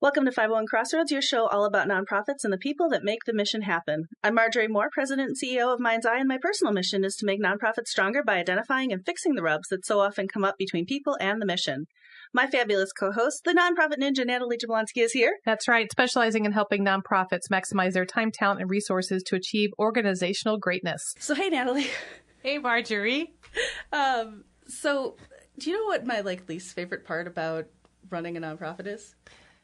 Welcome to 501 Crossroads, your show all about nonprofits and the people that make the mission happen. I'm Marjorie Moore, President and CEO of Mind's Eye, and my personal mission is to make nonprofits stronger by identifying and fixing the rubs that so often come up between people and the mission. My fabulous co-host, the nonprofit ninja Natalie Jablonski, is here. That's right, specializing in helping nonprofits maximize their time, talent, and resources to achieve organizational greatness. So, hey, Natalie. Hey, Marjorie. So, do you know what my least favorite part about running a nonprofit is?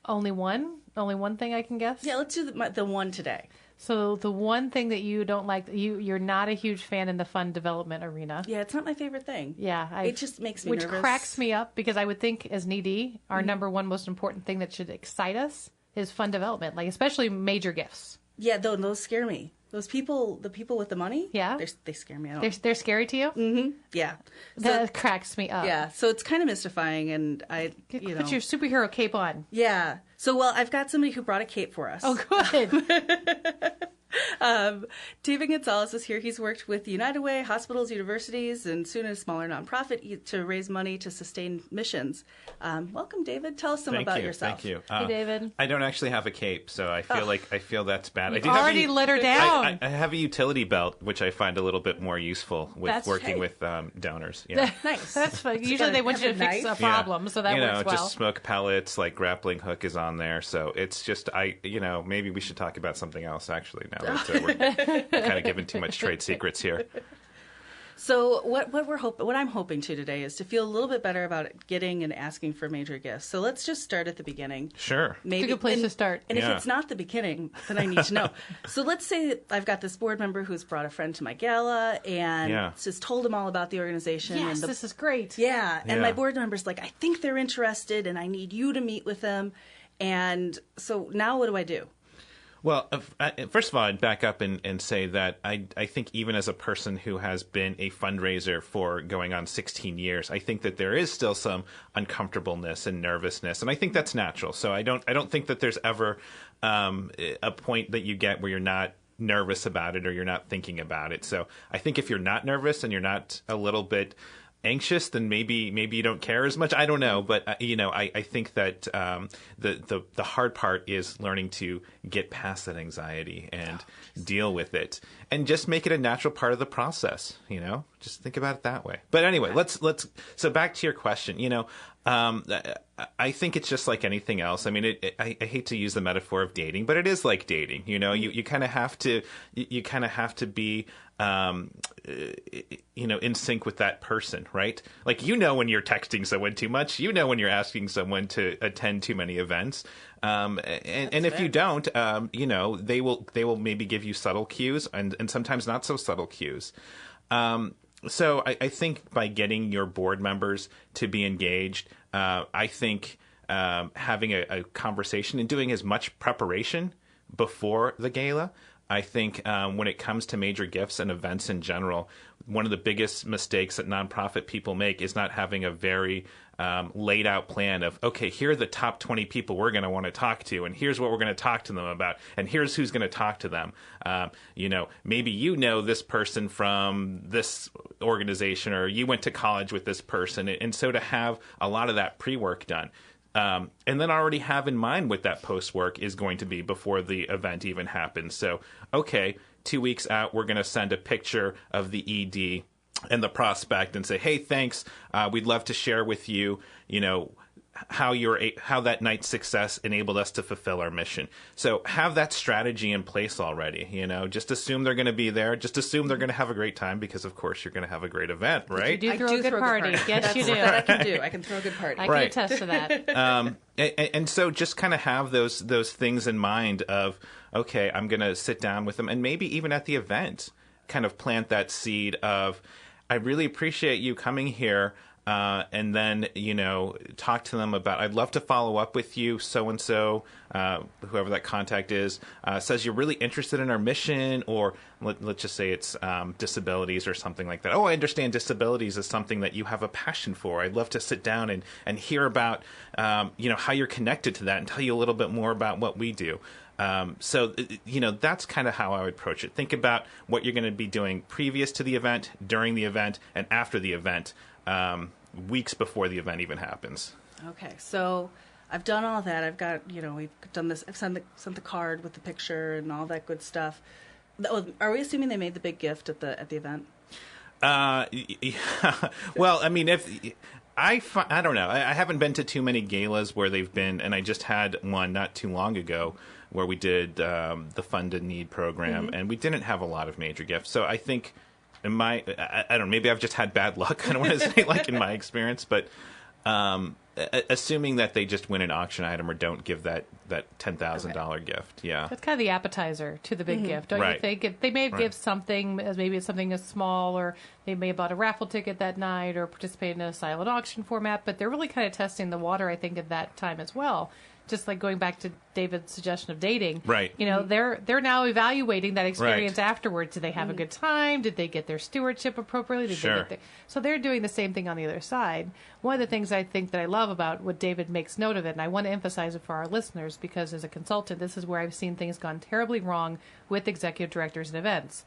Only one? Only one thing I can guess? Yeah, let's do the one today. So the one thing that you don't like, you're not a huge fan in the fund development arena. Yeah, it's not my favorite thing. Yeah. It just makes me nervous. Which cracks me up because I would think as an ED, our number one most important thing that should excite us is fund development, especially major gifts. Yeah, those scare me. Those people, the people with the money, yeah, they scare me. They're scary to you? Mm-hmm. Yeah. That cracks me up. Yeah, so it's kind of mystifying, and Put your superhero cape on. Yeah. So, I've got somebody who brought a cape for us. Oh, good. David Gonzalez is here. He's worked with United Way, hospitals, universities, and soon a smaller nonprofit to raise money to sustain missions. Welcome, David. Tell us some about yourself. Thank you. Hey, David. I don't actually have a cape, so I feel that's bad. You already let her down. I have a utility belt, which I find a little bit more useful with working with donors. Yeah. Nice. That's fun. Usually they want you to fix a problem, so that works well. Just smoke pellets, grappling hook is on there. So it's just, maybe we should talk about something else, actually, now that we're kind of giving too much trade secrets here. So what I'm hoping to today is to feel a little bit better about getting and asking for major gifts. So let's just start at the beginning. Sure. Maybe, it's a good place to start. And if it's not the beginning, then I need to know. So let's say I've got this board member who's brought a friend to my gala and just told him all about the organization. Yes, this is great. Yeah. And my board member's like, I think they're interested and I need you to meet with them. And so now what do I do? Well, first of all, I'd back up and say that I think even as a person who has been a fundraiser for going on 16 years, I think that there is still some uncomfortableness and nervousness, and I think that's natural. So I don't think that there's ever a point that you get where you're not nervous about it or you're not thinking about it. So I think if you're not nervous and you're not a little bit anxious, then maybe you don't care as much. I don't know, but I think that the hard part is learning to get past that anxiety and deal with it, and just make it a natural part of the process. Just think about it that way. But anyway, let's so back to your question. I think it's just like anything else. I mean, I hate to use the metaphor of dating, but it is like dating. You kind of have to be in sync with that person, right? When you're texting someone too much, when you're asking someone to attend too many events, and if you don't, they will maybe give you subtle cues and sometimes not so subtle cues. So I think by getting your board members to be engaged, I think having a conversation and doing as much preparation before the gala, I think when it comes to major gifts and events in general, one of the biggest mistakes that nonprofit people make is not having a very laid out plan of, okay, here are the top 20 people we're going to want to talk to, and here's what we're going to talk to them about, and here's who's going to talk to them. Maybe this person from this organization, or you went to college with this person, and so to have a lot of that pre-work done. And then already have in mind what that post-work is going to be before the event even happens. So, okay, 2 weeks out, we're going to send a picture of the ED and the prospect and say, hey, thanks. We'd love to share with you, how that night's success enabled us to fulfill our mission. So have that strategy in place already. Just assume they're going to be there. Just assume they're going to have a great time because, of course, you're going to have a great event, right? You do throw a good party. Yes, you do. That I can do. I can throw a good party. I can attest to that. And so just kind of have those things in mind of, okay, I'm going to sit down with them, and maybe even at the event, kind of plant that seed of, I really appreciate you coming here. And then, talk to them about, I'd love to follow up with you, so-and-so, whoever that contact is, says you're really interested in our mission, or let's just say it's disabilities or something like that. Oh, I understand disabilities is something that you have a passion for. I'd love to sit down and hear about, how you're connected to that and tell you a little bit more about what we do. So that's kind of how I would approach it. Think about what you're going to be doing previous to the event, during the event, and after the event. Weeks before the event even happens. Okay, so I've done all that. I've got, we've done this. I've sent the card with the picture and all that good stuff. Oh, are we assuming they made the big gift at the event? Yeah. Well, I mean, I don't know. I haven't been to too many galas where they've been, and I just had one not too long ago where we did the Fund and Need program, and we didn't have a lot of major gifts. So I think I don't know, maybe I've just had bad luck. I don't want to say like in my experience, but assuming that they just win an auction item or don't give that $10,000 gift, yeah, that's kind of the appetizer to the big gift, don't you think? They may have given something, as maybe it's something as small, or they may have bought a raffle ticket that night or participated in a silent auction format, but they're really kind of testing the water, I think, at that time as well. Just like going back to David's suggestion of dating, right? They're now evaluating that experience afterwards. Did they have a good time? Did they get their stewardship appropriately? So they're doing the same thing on the other side. One of the things I think that I love about what David makes note of it, and I want to emphasize it for our listeners, because as a consultant, this is where I've seen things gone terribly wrong with executive directors and events.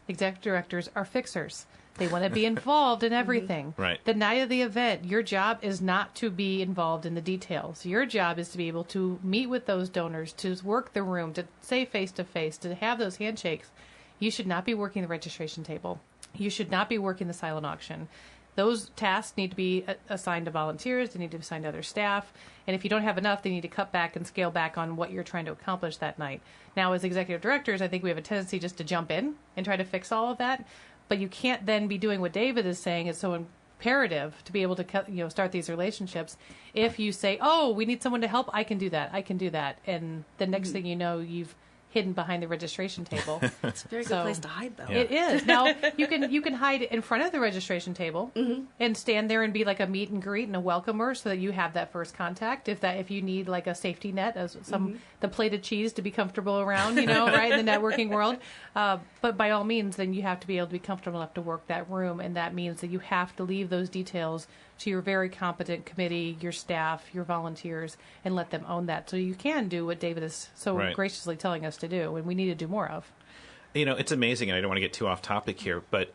Executive directors are fixers. They want to be involved in everything. Right. The night of the event, your job is not to be involved in the details. Your job is to be able to meet with those donors, to work the room, to say face-to-face, to have those handshakes. You should not be working the registration table. You should not be working the silent auction. Those tasks need to be assigned to volunteers. They need to be assigned to other staff. And if you don't have enough, they need to cut back and scale back on what you're trying to accomplish that night. Now, as executive directors, I think we have a tendency just to jump in and try to fix all of that. But you can't then be doing what David is saying is so imperative to be able to start these relationships. If you say, "Oh, we need someone to help," I can do that, and the next thing you know, you've hidden behind the registration table. It's a very good place to hide, though. It is. Now you can hide in front of the registration table and stand there and be like a meet and greet and a welcomer, so that you have that first contact. If you need like a safety net, as the plated cheese to be comfortable around, right, in the networking world. But by all means, then you have to be able to be comfortable enough to work that room, and that means that you have to leave those details to your very competent committee, your staff, your volunteers, and let them own that. So you can do what David is so graciously telling us to do, and we need to do more of. It's amazing, and I don't want to get too off topic here, but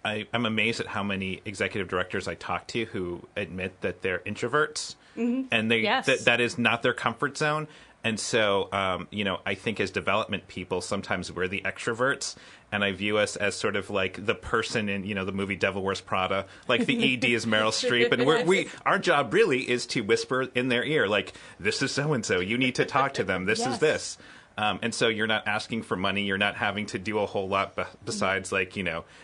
I'm amazed at how many executive directors I talk to who admit that they're introverts, and that is not their comfort zone. And so, I think as development people, sometimes we're the extroverts, and I view us as sort of like the person in, the movie Devil Wears Prada, like the ED is Meryl Streep, and our job really is to whisper in their ear, like, this is so-and-so, you need to talk to them, this is this. And so you're not asking for money. You're not having to do a whole lot besides,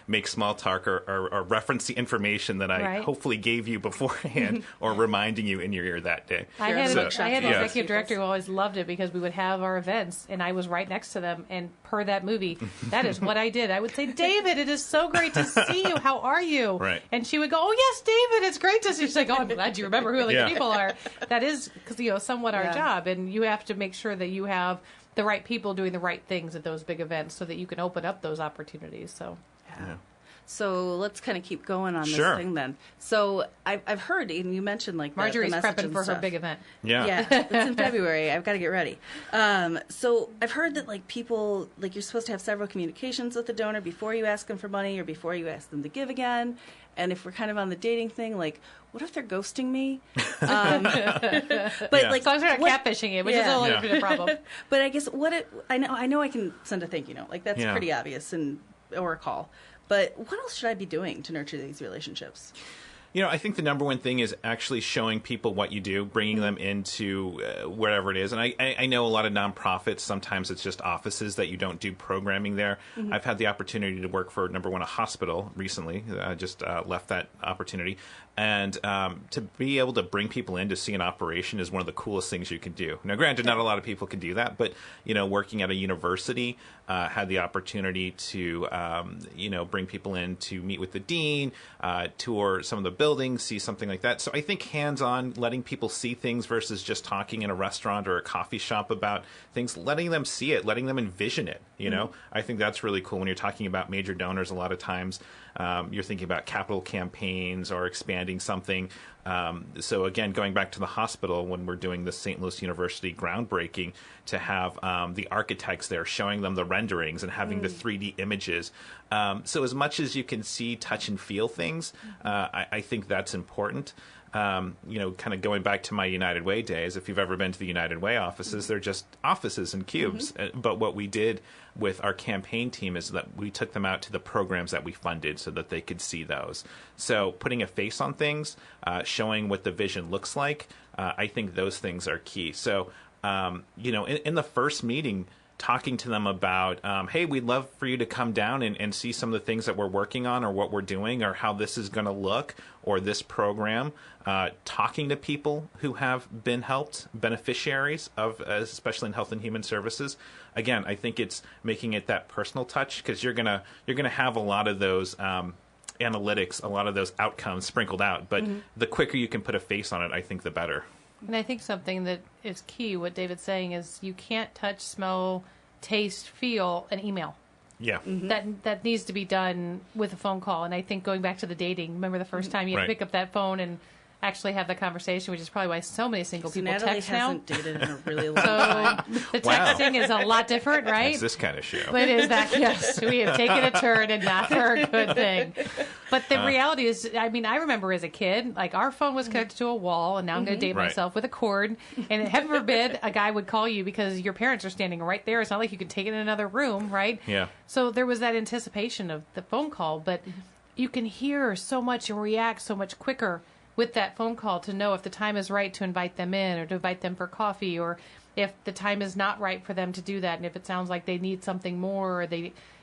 make small talk or reference the information that I hopefully gave you beforehand or reminding you in your ear that day. I had an executive director who always loved it because we would have our events and I was right next to them. And per that movie, that is what I did. I would say, "David, it is so great to see you. How are you?" Right. And she would go, "Oh, yes, David, it's great to see you." She's like, "Oh, I'm glad you remember who the people are." That is, because, somewhat our job. And you have to make sure that you have the right people doing the right things at those big events so that you can open up those opportunities. So, So let's kind of keep going on this thing then. So I've heard, and you mentioned Marjorie's the prepping for her big event. Yeah, it's in February. I've got to get ready. So I've heard that people, you're supposed to have several communications with the donor before you ask them for money or before you ask them to give again. And if we're kind of on the dating thing, what if they're ghosting me? But as long as they're not catfishing you, which is a little bit of a problem. But I guess I know I can send a thank you note. That's pretty obvious, or a call. But what else should I be doing to nurture these relationships? I think the number one thing is actually showing people what you do, bringing them into wherever it is. And I know a lot of nonprofits, sometimes it's just offices that you don't do programming there. I've had the opportunity to work for, number one, a hospital recently. I just left that opportunity. And to be able to bring people in to see an operation is one of the coolest things you can do. Now, granted, not a lot of people can do that, but, working at a university, had the opportunity to, bring people in to meet with the dean, tour some of the buildings, see something like that. So I think hands-on, letting people see things versus just talking in a restaurant or a coffee shop about things, letting them see it, letting them envision it, I think that's really cool. When you're talking about major donors, a lot of times you're thinking about capital campaigns or expanding something. So again, going back to the hospital, when we're doing the St. Louis University groundbreaking, to have the architects there showing them the renderings and having the 3D images. So as much as you can see, touch, and feel things, I think that's important. kind of going back to my United Way days, if you've ever been to the United Way offices, they're just offices and cubes. But what we did with our campaign team is that we took them out to the programs that we funded so that they could see those. So putting a face on things, showing what the vision looks like, I think those things are key. So, in the first meeting, talking to them about, hey, we'd love for you to come down and see some of the things that we're working on or what we're doing or how this is going to look or this program, talking to people who have been helped, beneficiaries of, especially in Health and Human Services. Again, I think it's making it that personal touch because you're gonna have a lot of those analytics, a lot of those outcomes sprinkled out. But the quicker you can put a face on it, I think the better. And I think something that is key, what David's saying, is you can't touch, smell, taste, feel an email. Yeah. That needs to be done with a phone call. And I think going back to the dating, remember the first time you had to pick up that phone and actually have the conversation, which is probably why so many single people Natalie text now. hasn't dated in a really long time. The texting is a lot different, right? It's this kind of show. But it is that, yes, we have taken a turn and not for a good thing. But the reality is, I remember as a kid, like our phone was connected to a wall, and now I'm going to date myself with a cord. And heaven forbid a guy would call you because your parents are standing right there. It's not like you can take it in another room, right? Yeah. So there was that anticipation of the phone call, but you can hear so much and react so much quicker with that phone call to know if the time is right to invite them in or to invite them for coffee, or if the time is not right for them to do that, and if it sounds like they need something more, or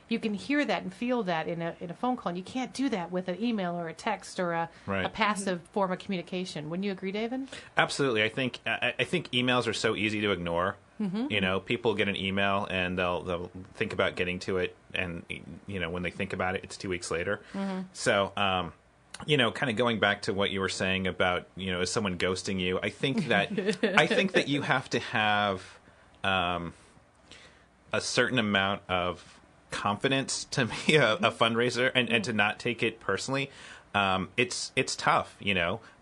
you can hear that and feel that in a phone call, and you can't do that with an email or a text or a passive form of communication. Wouldn't you agree, David? Absolutely. I think emails are so easy to ignore. People get an email and they'll think about getting to it, and when they think about it, it's 2 weeks later. So kind of going back to what you were saying about, is someone ghosting you? I think that you have to have a certain amount of confidence to be a fundraiser and to not take it personally. It's tough,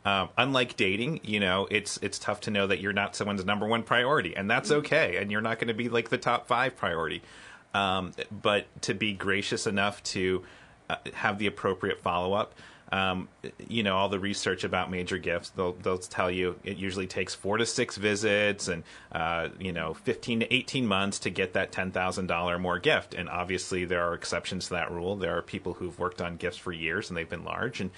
unlike dating, it's tough to know that you're not someone's number one priority, and that's okay. And you're not going to be like the top 5 priority. But to be gracious enough to have the appropriate follow-up. All the research about major gifts, they'll tell you it usually takes 4 to 6 visits and, 15 to 18 months to get that $10,000 more gift. And obviously there are exceptions to that rule. There are people who've worked on gifts for years and they've been large. And,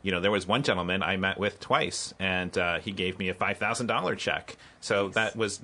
there was one gentleman I met with twice, and he gave me a $5,000 check. So that was,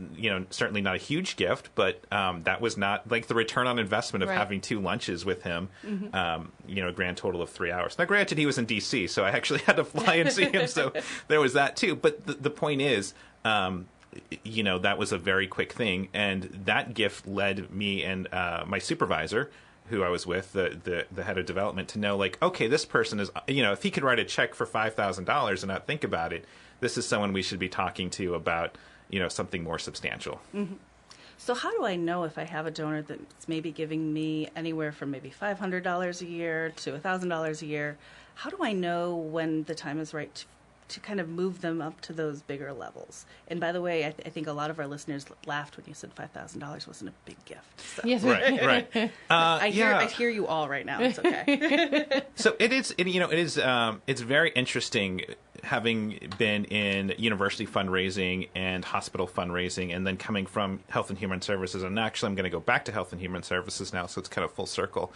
certainly not a huge gift, but that was not like the return on investment of having 2 lunches with him, a grand total of 3 hours. Now, granted, he was in D.C., so I actually had to fly and see him, so there was that too. But the point is, that was a very quick thing, and that gift led me and my supervisor, who I was with, the head of development, to know, like, okay, this person is, if he could write a check for $5,000 and not think about it, this is someone we should be talking to about, something more substantial. So how do I know if I have a donor that's maybe giving me anywhere from maybe $500 a year to $1,000 a year? How do I know when the time is right to kind of move them up to those bigger levels? And by the way, I think a lot of our listeners laughed when you said $5,000 wasn't a big gift. So. Yes. Right. I hear you all right now. It's okay. So it's very interesting, having been in university fundraising and hospital fundraising, and then coming from Health and Human Services. And actually, I'm going to go back to Health and Human Services now, so it's kind of full circle.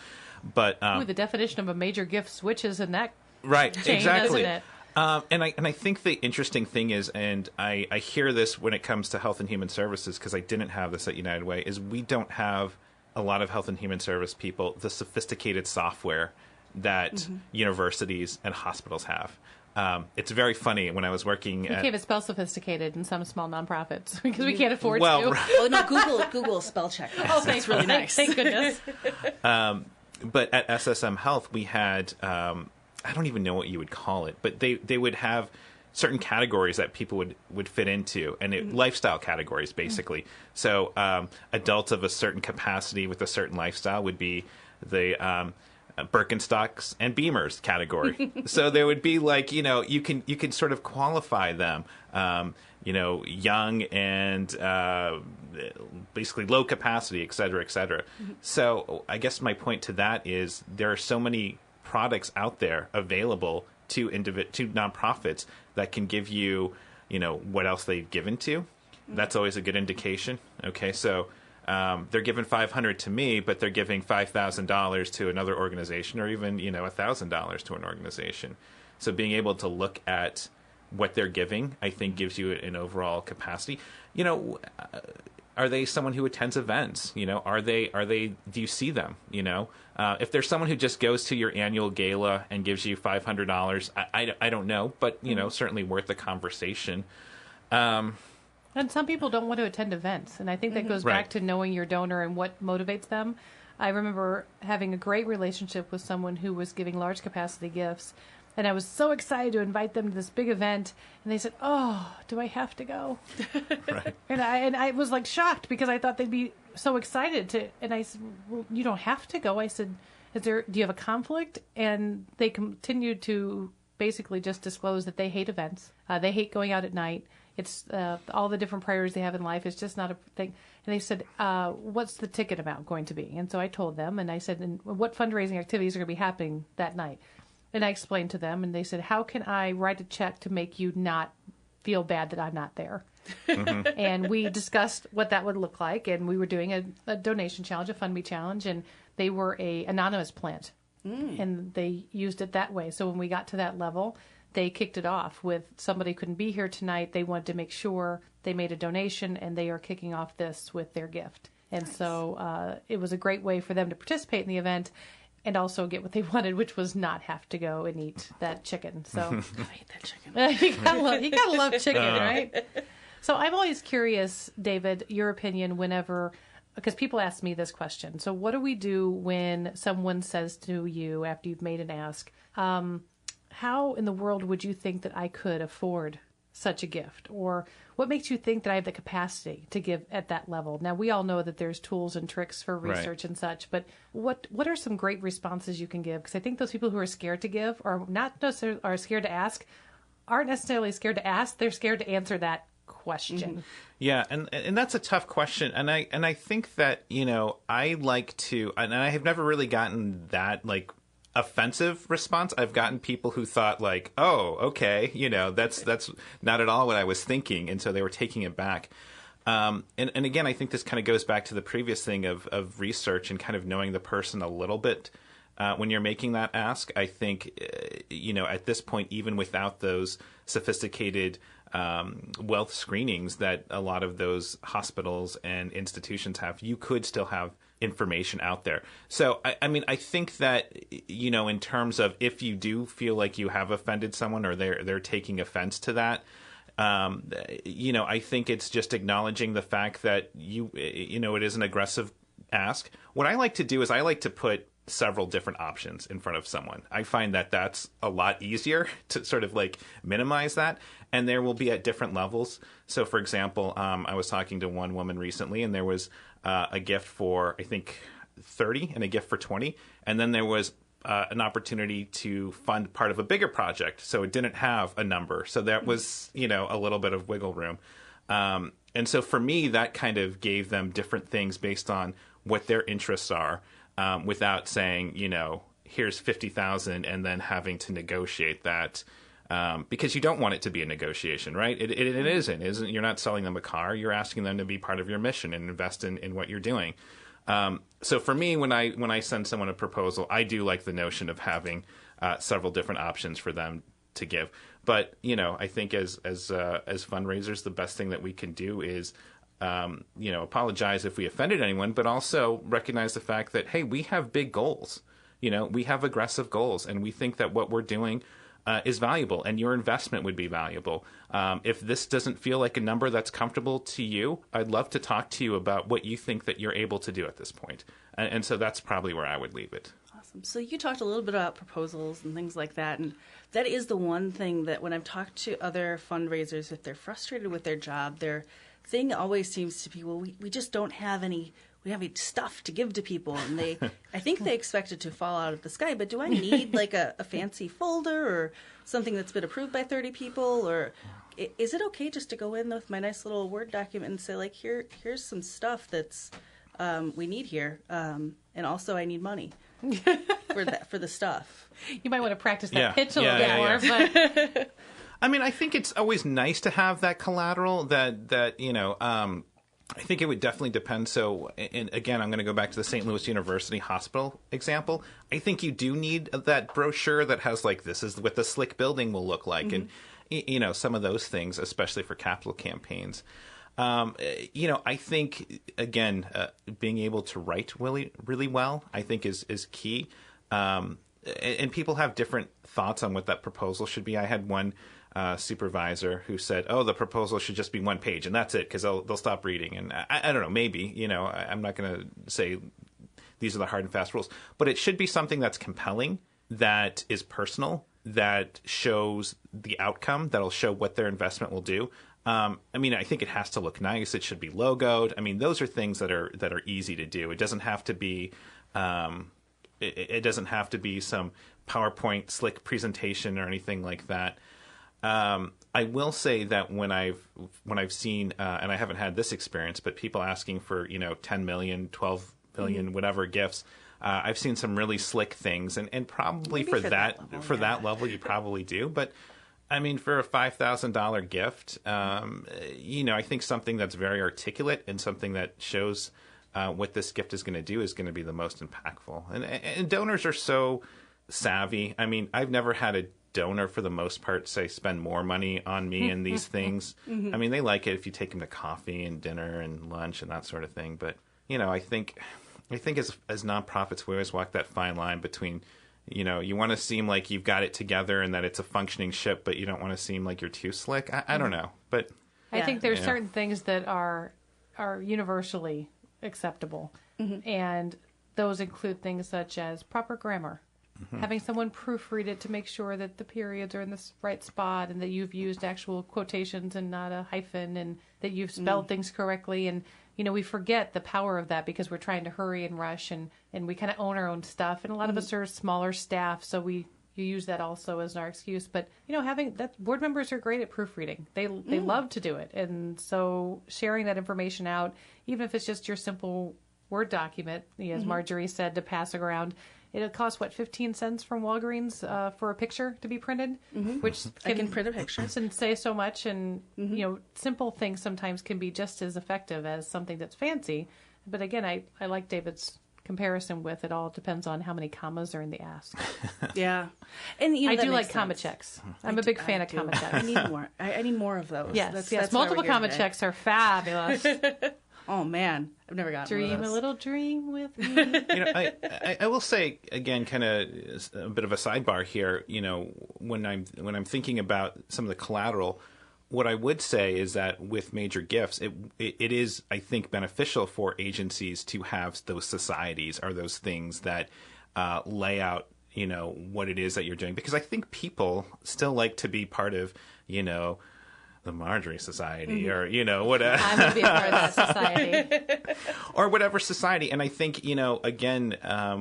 But the definition of a major gift switches in that chain, exactly. doesn't it? And I think the interesting thing is, and I hear this when it comes to Health and Human Services, because I didn't have this at United Way, is we don't have a lot of Health and Human Service people the sophisticated software that universities and hospitals have. It's very funny when I was working We can't even spell sophisticated in some small nonprofits because we can't afford to. Oh, no, Google spell check. Oh, that's really nice. Thank goodness. But at SSM Health, we had, I don't even know what you would call it, but they would have certain categories that people would fit into, and lifestyle categories, basically. So adults of a certain capacity with a certain lifestyle would be the Birkenstocks and Beamers category. So there would be like, you can sort of qualify them, young and basically low capacity, et cetera, et cetera. So I guess my point to that is there are so many products out there available to nonprofits that can give you, what else they've given to. That's always a good indication. Okay, so they're giving $500 to me, but they're giving $5,000 to another organization, or even $1,000 to an organization. So being able to look at what they're giving, I think, gives you an overall capacity. Are they someone who attends events? Are they? Do you see them? If there's someone who just goes to your annual gala and gives you $500, I don't know, but certainly worth a conversation. And some people don't want to attend events, and I think that goes back to knowing your donor and what motivates them. I remember having a great relationship with someone who was giving large capacity gifts, and I was so excited to invite them to this big event, and they said, "Oh, do I have to go?" Right. And I was like shocked, because I thought they'd be so excited to. And I said, "Well, you don't have to go." I said, do you have a conflict?" And they continued to basically just disclose that they hate events. They hate going out at night. It's all the different priorities they have in life. It's just not a thing. And they said, what's the ticket amount going to be? And so I told them, and I said, and what fundraising activities are going to be happening that night? And I explained to them, and they said, how can I write a check to make you not feel bad that I'm not there? Mm-hmm. And we discussed what that would look like, and we were doing a donation challenge, a Fund Me challenge, and they were a anonymous plant, and they used it that way. So when we got to that level, they kicked it off with somebody couldn't be here tonight. They wanted to make sure they made a donation, and they are kicking off this with their gift. And nice. So it was a great way for them to participate in the event and also get what they wanted, which was not have to go and eat that chicken. So I hate that chicken. you gotta love chicken, right? So I'm always curious, David, your opinion whenever, because people ask me this question. So what do we do when someone says to you after you've made an ask, how in the world would you think that I could afford such a gift? Or what makes you think that I have the capacity to give at that level? Now, we all know that there's tools and tricks for research and such, but what are some great responses you can give? Because I think those people who are scared to give, or not necessarily are scared to ask, aren't necessarily scared to ask. They're scared to answer that question. Mm-hmm. Yeah, and that's a tough question. And I think that, I like to, and I have never really gotten that, offensive response. I've gotten people who thought oh, okay, that's not at all what I was thinking, and so they were taking it back. And again, I think this kind of goes back to the previous thing of research and kind of knowing the person a little bit when you're making that ask. I think at this point, even without those sophisticated wealth screenings that a lot of those hospitals and institutions have, you could still have information out there. So, I think that, in terms of if you do feel like you have offended someone or they're taking offense to that, I think it's just acknowledging the fact that it is an aggressive ask. What I like to do is I like to put several different options in front of someone. I find that that's a lot easier to sort of minimize that, and there will be at different levels. So, for example, I was talking to one woman recently, and there was a gift for, I think, 30 and a gift for 20. And then there was an opportunity to fund part of a bigger project. So it didn't have a number. So that was, a little bit of wiggle room. And so for me, that kind of gave them different things based on what their interests are, without saying, here's 50,000 and then having to negotiate that. Because you don't want it to be a negotiation, right? It isn't. You're not selling them a car. You're asking them to be part of your mission and invest in what you're doing. So for me, when I send someone a proposal, I do like the notion of having several different options for them to give. But I think as fundraisers, the best thing that we can do is apologize if we offended anyone, but also recognize the fact that, hey, we have big goals. We have aggressive goals, and we think that what we're doing is valuable, and your investment would be valuable. If this doesn't feel like a number that's comfortable to you, I'd love to talk to you about what you think that you're able to do at this point. And so that's probably where I would leave it. Awesome. So you talked a little bit about proposals and things like that, and that is the one thing that when I've talked to other fundraisers, if they're frustrated with their job, their thing always seems to be, well, we just don't have any stuff to give to people, and I think they expect it to fall out of the sky. But do I need a fancy folder or something that's been approved by 30 people, or is it okay just to go in with my nice little Word document and say here's some stuff that's we need here, and also I need money? for the stuff. You might want to practice that pitch a little bit more. But I mean, I think it's always nice to have that collateral that I think it would definitely depend. So, and again, I'm going to go back to the St. Louis University Hospital example. I think you do need that brochure that has like, this is what the slick building will look like. And, some of those things, especially for capital campaigns. I think, again, being able to write really well, I think is key. And people have different thoughts on what that proposal should be. I had one supervisor who said, "Oh, the proposal should just be one page, and that's it, because they'll stop reading." And I don't know, maybe, I'm not going to say these are the hard and fast rules, but it should be something that's compelling, that is personal, that shows the outcome, that'll show what their investment will do. I think it has to look nice. It should be logoed. I mean, those are things that are easy to do. It doesn't have to be. It doesn't have to be some PowerPoint slick presentation or anything like that. I will say that when I've seen, and I haven't had this experience, but people asking for 10 million, 12 billion, whatever gifts, I've seen some really slick things, and probably for that level you probably do. But I mean, for a $5,000 gift, I think something that's very articulate and something that shows what this gift is going to do is going to be the most impactful. And donors are so savvy. I mean, I've never had a donor, for the most part, say spend more money on me and these things. I mean, they like it if you take them to coffee and dinner and lunch and that sort of thing. But I think as nonprofits, we always walk that fine line between, you want to seem like you've got it together and that it's a functioning ship, but you don't want to seem like you're too slick. I don't know, but I think there's certain things that are universally acceptable, and those include things such as proper grammar. Having someone proofread it to make sure that the periods are in the right spot and that you've used actual quotations and not a hyphen, and that you've spelled things correctly. And, we forget the power of that because we're trying to hurry and rush, and we kind of own our own stuff. And a lot of us are smaller staff, so you use that also as our excuse. But, having that, board members are great at proofreading. They love to do it. And so sharing that information out, even if it's just your simple Word document, as Marjorie said, to pass around. It'll cost, 15 cents from Walgreens for a picture to be printed, which I can print a picture and say so much. And, simple things sometimes can be just as effective as something that's fancy. But again, I like David's comparison with it all depends on how many commas are in the ask. Yeah. And, I do like comma checks. I'm a big fan of comma checks. I need more. I need more of those. Yes, yes. Multiple comma checks are fabulous. Oh, man. I've never gotten Dream one of those. a little dream with me. I will say, again, kind of a bit of a sidebar here, when I'm thinking about some of the collateral, what I would say is that with major gifts, it is, I think, beneficial for agencies to have those societies or those things that lay out, what it is that you're doing. Because I think people still like to be part of, the Marjorie Society, or whatever. I'm going to be a part of that society, or whatever society. And I think again,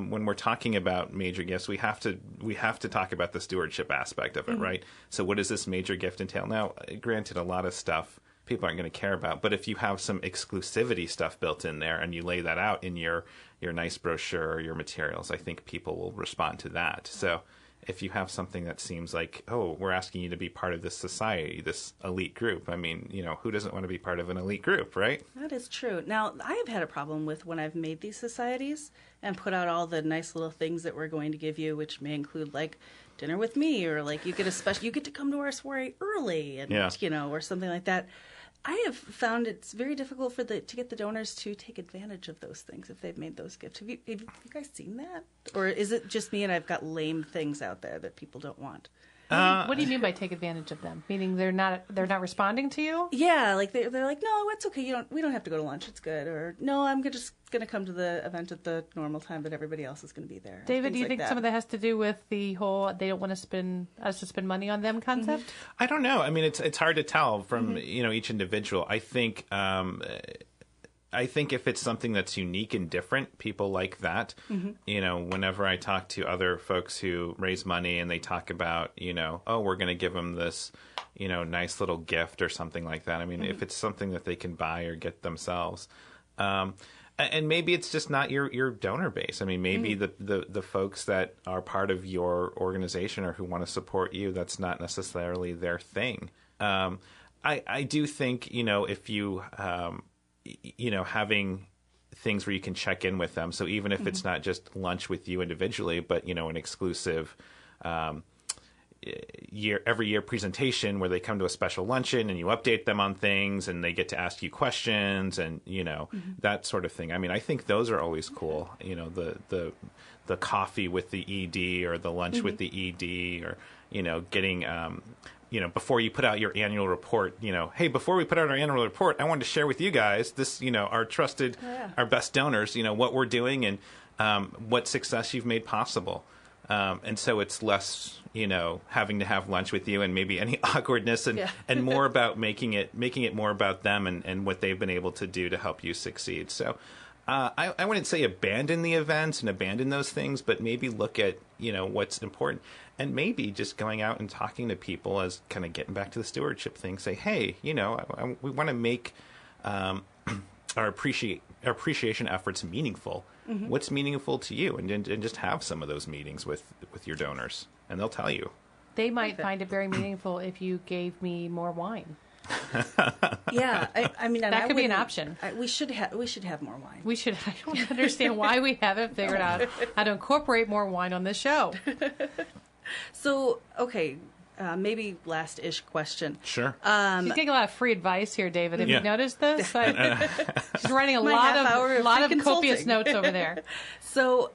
when we're talking about major gifts, we have to talk about the stewardship aspect of it, right? So, what does this major gift entail? Now, granted, a lot of stuff people aren't going to care about, but if you have some exclusivity stuff built in there and you lay that out in your nice brochure or your materials, I think people will respond to that. So, if you have something that seems like, oh, we're asking you to be part of this society, this elite group, I mean, who doesn't want to be part of an elite group, right? That is true. Now, I have had a problem with when I've made these societies and put out all the nice little things that we're going to give you, which may include, like, dinner with me, or, like, you get to come to our soiree early, and, or something like that. I have found it's very difficult to get the donors to take advantage of those things if they've made those gifts. Have you guys seen that? Or is it just me and I've got lame things out there that people don't want? What do you mean by take advantage of them? Meaning they're not responding to you? Yeah, like they're like, no, it's okay. We don't have to go to lunch. It's good. Or no, I'm just going to come to the event at the normal time that everybody else is going to be there. David, do you think some of that has to do with the whole they don't want to spend money on them concept? I don't know. I mean, it's hard to tell from each individual. I think if it's something that's unique and different, people like that. Whenever I talk to other folks who raise money and they talk about, oh, we're going to give them this, nice little gift or something like that. I mean, if it's something that they can buy or get themselves. And maybe it's just not your donor base. I mean, maybe the folks that are part of your organization or who want to support you, that's not necessarily their thing. I do think, if you, having things where you can check in with them. So even if it's not just lunch with you individually, but, an exclusive every year presentation where they come to a special luncheon and you update them on things and they get to ask you questions and, that sort of thing. I mean, I think those are always cool. The coffee with the ED or the lunch with the ED or, getting, before you put out your annual report, hey, before we put out our annual report, I wanted to share with you guys this, our trusted, our best donors, what we're doing and what success you've made possible. And so it's less, having to have lunch with you and maybe any awkwardness and more about making it more about them and what they've been able to do to help you succeed. So I wouldn't say abandon the events and abandon those things, but maybe look at, what's important and maybe just going out and talking to people as kind of getting back to the stewardship thing, say, hey, we want to make our appreciation efforts meaningful. What's meaningful to you? And just have some of those meetings with your donors, and they'll tell you. They might find it very meaningful if you gave me more wine. Yeah, I mean, that could be an option. We should have more wine. We should. I don't understand why we haven't figured out how to incorporate more wine on this show. So, okay, maybe last-ish question. Sure. She's getting a lot of free advice here, David. Have you noticed this? She's writing a lot of copious notes over there. So,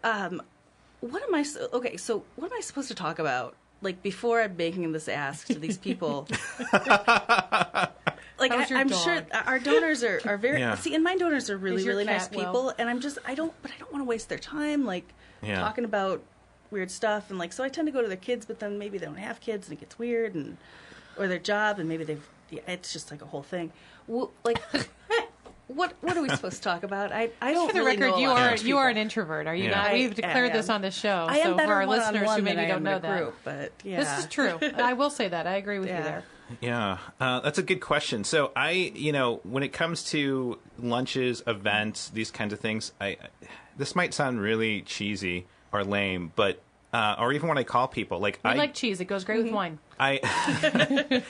what am I supposed to talk about? Like, before I'm making this ask to these people. Like, I'm sure our donors are very, and my donors are really, really nice people. And I don't want to waste their time, like, talking about weird stuff. And, like, so I tend to go to their kids, but then maybe they don't have kids and it gets weird or their job and maybe it's just like a whole thing. Well, like, what are we supposed to talk about? I don't. For the really record, know you are an introvert, are you not? We've declared this on the show. I am so better for our listeners who maybe don't know that, group, but this is true. I will say that. I agree with you there. Yeah, that's a good question. So when it comes to lunches, events, these kinds of things, this might sound really cheesy or lame, but or even when I call people, like I like cheese. It goes great with wine. The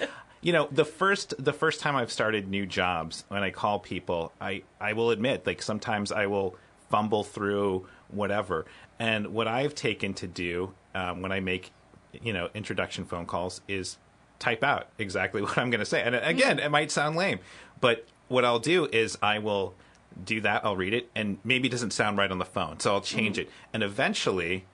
first time I've started new jobs, when I call people, I will admit, like, sometimes I will fumble through whatever. And what I've taken to do when I make, introduction phone calls is type out exactly what I'm going to say. And again, it might sound lame, but what I'll do is I will do that. I'll read it, and maybe it doesn't sound right on the phone, so I'll change it. And eventually,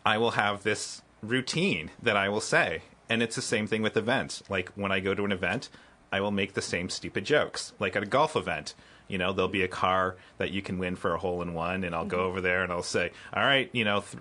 I will have this routine that I will say. And it's the same thing with events. Like, when I go to an event, I will make the same stupid jokes. Like at a golf event, there'll be a car that you can win for a hole-in-one, and I'll go over there and I'll say, all right,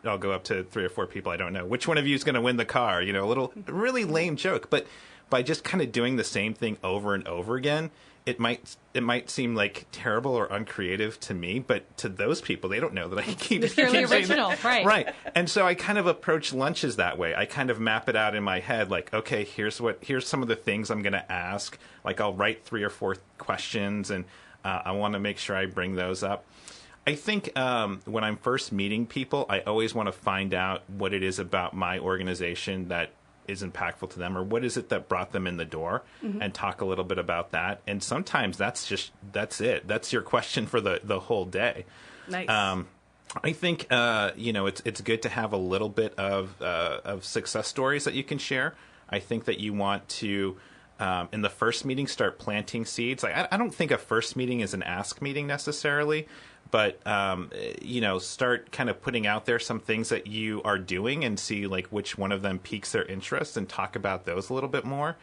I'll go up to 3 or 4 people I don't know. Which one of you is going to win the car? A little really lame joke. But by just kind of doing the same thing over and over again, it might seem like terrible or uncreative to me, but to those people, they don't know that I keep it's fairly original, right? Right. And so I kind of approach lunches that way. I kind of map it out in my head, like, okay, here's some of the things I'm going to ask. Like, I'll write 3 or 4 questions, and I want to make sure I bring those up. I think when I'm first meeting people, I always want to find out what it is about my organization that is impactful to them, or what is it that brought them in the door, and talk a little bit about that. And sometimes that's it. That's your question for the whole day. Nice. I think it's good to have a little bit of success stories that you can share. I think that you want to in the first meeting start planting seeds. Like, I don't think a first meeting is an ask meeting necessarily, but start kind of putting out there some things that you are doing and see like which one of them piques their interest and talk about those a little bit more.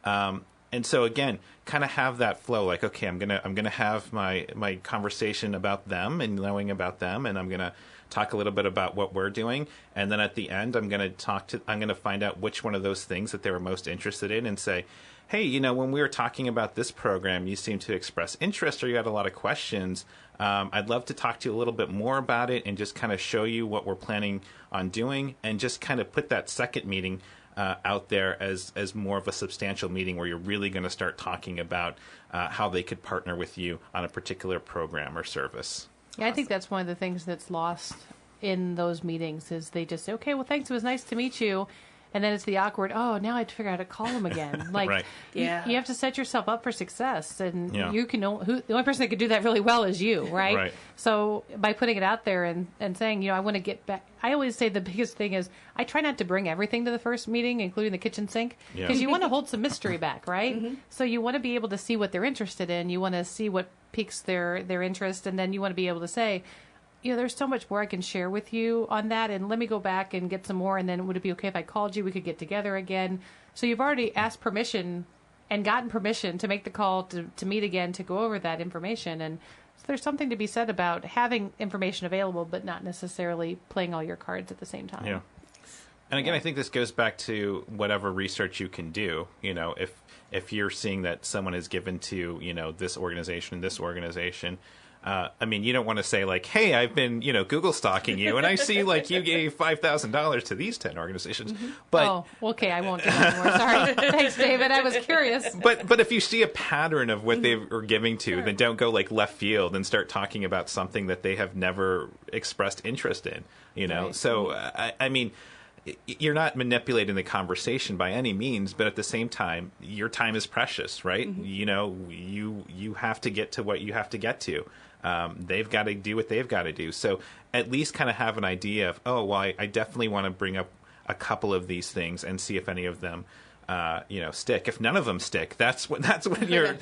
And so again, kind of have that flow. Like, okay, I'm gonna have my conversation about them and knowing about them, and I'm gonna talk a little bit about what we're doing, and then at the end, I'm gonna find out which one of those things that they were most interested in, and say, hey, when we were talking about this program, you seemed to express interest, or you had a lot of questions. I'd love to talk to you a little bit more about it and just kind of show you what we're planning on doing, and just kind of put that second meeting out there as more of a substantial meeting where you're really going to start talking about how they could partner with you on a particular program or service. Yeah, I think that's one of the things that's lost in those meetings is they just say, okay, well, thanks. It was nice to meet you. And then it's the awkward, oh, now I have to figure out how to call them again. Like, Right. you have to set yourself up for success. And Yeah. you can the only person that can do that really well is you, right? Right. So by putting it out there and saying, I want to get back, I always say the biggest thing is I try not to bring everything to the first meeting, including the kitchen sink, because you want to hold some mystery back, right? So you want to be able to see what they're interested in. You want to see what piques their interest, and then you want to be able to say, there's so much more I can share with you on that, and let me go back and get some more, and then would it be okay if I called you? We could get together again. So you've already asked permission and gotten permission to make the call to meet again, to go over that information. And so there's something to be said about having information available, but not necessarily playing all your cards at the same time. Yeah. And again, I think this goes back to whatever research you can do. If you're seeing that someone is given to, this organization, you don't want to say like, hey, I've been, Google stalking you, and I see like you gave $5,000 to these 10 organizations. But okay, I won't do that anymore. Sorry. Thanks, David. I was curious. But if you see a pattern of what they are giving to, then don't go like left field and start talking about something that they have never expressed interest in. Right. So you're not manipulating the conversation by any means, but at the same time, your time is precious, right? You have to get to what you have to get to. They've got to do what they've got to do. So at least kind of have an idea of, I definitely want to bring up a couple of these things and see if any of them, stick. If none of them stick, that's when you're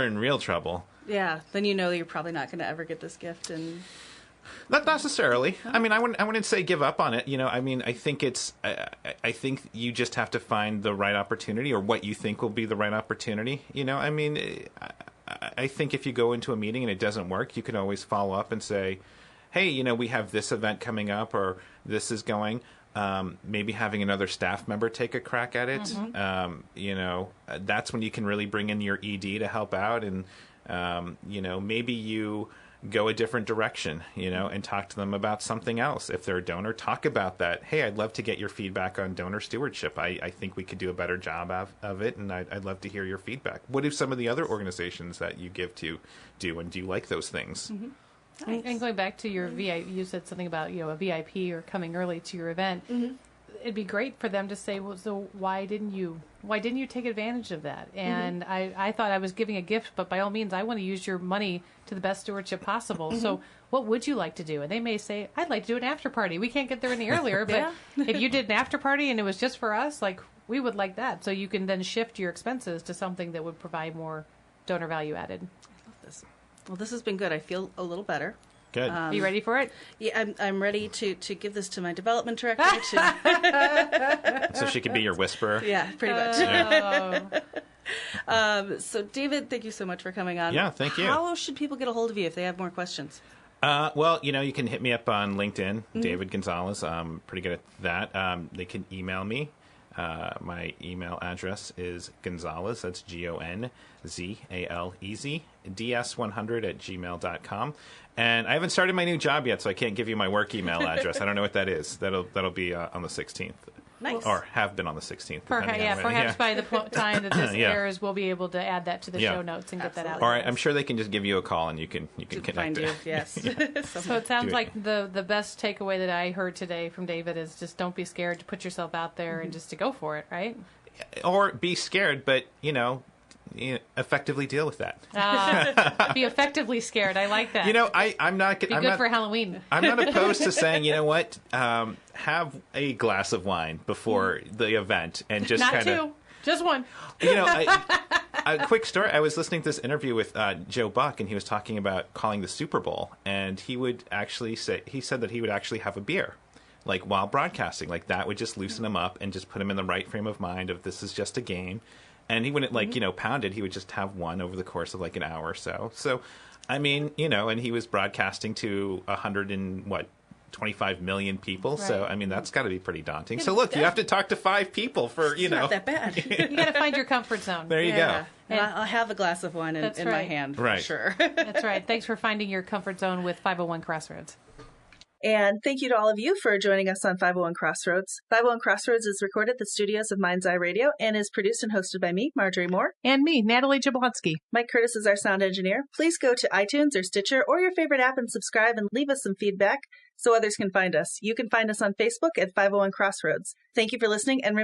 in real trouble. Yeah, then you're probably not going to ever get this gift. And not necessarily. I wouldn't say give up on it. I think you just have to find the right opportunity, or what you think will be the right opportunity. I think if you go into a meeting and it doesn't work, you can always follow up and say, hey, we have this event coming up, or this is going. Maybe having another staff member take a crack at it. That's when you can really bring in your ED to help out, and maybe you go a different direction, and talk to them about something else. If they're a donor, talk about that. Hey, I'd love to get your feedback on donor stewardship. I think we could do a better job of it, and I'd love to hear your feedback. What do some of the other organizations that you give to do, and do you like those things? Nice. And going back to your VIP, you said something about a VIP or coming early to your event. It'd be great for them to say, well, so why didn't you take advantage of that? And I thought I was giving a gift, but by all means, I want to use your money to the best stewardship possible. So what would you like to do? And they may say, I'd like to do an after party. We can't get there any earlier, but if you did an after party and it was just for us, like, we would like that. So you can then shift your expenses to something that would provide more donor value added. I love this. Well, this has been good. I feel a little better. Good. Are you ready for it? Yeah, I'm ready to give this to my development director. So she could be your whisperer. Yeah, pretty much. So, David, thank you so much for coming on. Yeah, thank you. How should people get a hold of you if they have more questions? Well, you can hit me up on LinkedIn, David Gonzalez. I'm pretty good at that. They can email me. My email address is Gonzalez, that's Gonzalez, ds100@gmail.com. And I haven't started my new job yet, so I can't give you my work email address. I don't know what that is. That'll be on the 16th. Nice. Or have been on the 16th. Perhaps by the time that this airs, we'll be able to add that to the show notes and get that out. All right, I'm sure they can just give you a call and you can connect find it. You, yes. So it sounds like the best takeaway that I heard today from David is just don't be scared to put yourself out there and just to go for it, right? Or be scared, but effectively deal with that. Be effectively scared. I like that. I'm not. Be good for Halloween. I'm not opposed to saying, what, have a glass of wine before the event and just not two, just one. A quick story. I was listening to this interview with Joe Buck, and he was talking about calling the Super Bowl, and he said that he would actually have a beer, like while broadcasting, like that would just loosen him up and just put him in the right frame of mind of this is just a game. And he wouldn't pound it. He would just have one over the course of like an hour or so. So, and he was broadcasting to 125 million people. Right. So, that's got to be pretty daunting. So, look, you have to talk to 5 people for, It's not that bad. You got to find your comfort zone. There you go. And I'll have a glass of wine in my hand, for sure. That's right. Thanks for finding your comfort zone with 501 Crossroads. And thank you to all of you for joining us on 501 Crossroads. 501 Crossroads is recorded at the studios of Mind's Eye Radio and is produced and hosted by me, Marjorie Moore. And me, Natalie Jablonski. Mike Curtis is our sound engineer. Please go to iTunes or Stitcher or your favorite app and subscribe and leave us some feedback so others can find us. You can find us on Facebook at 501 Crossroads. Thank you for listening, and remember,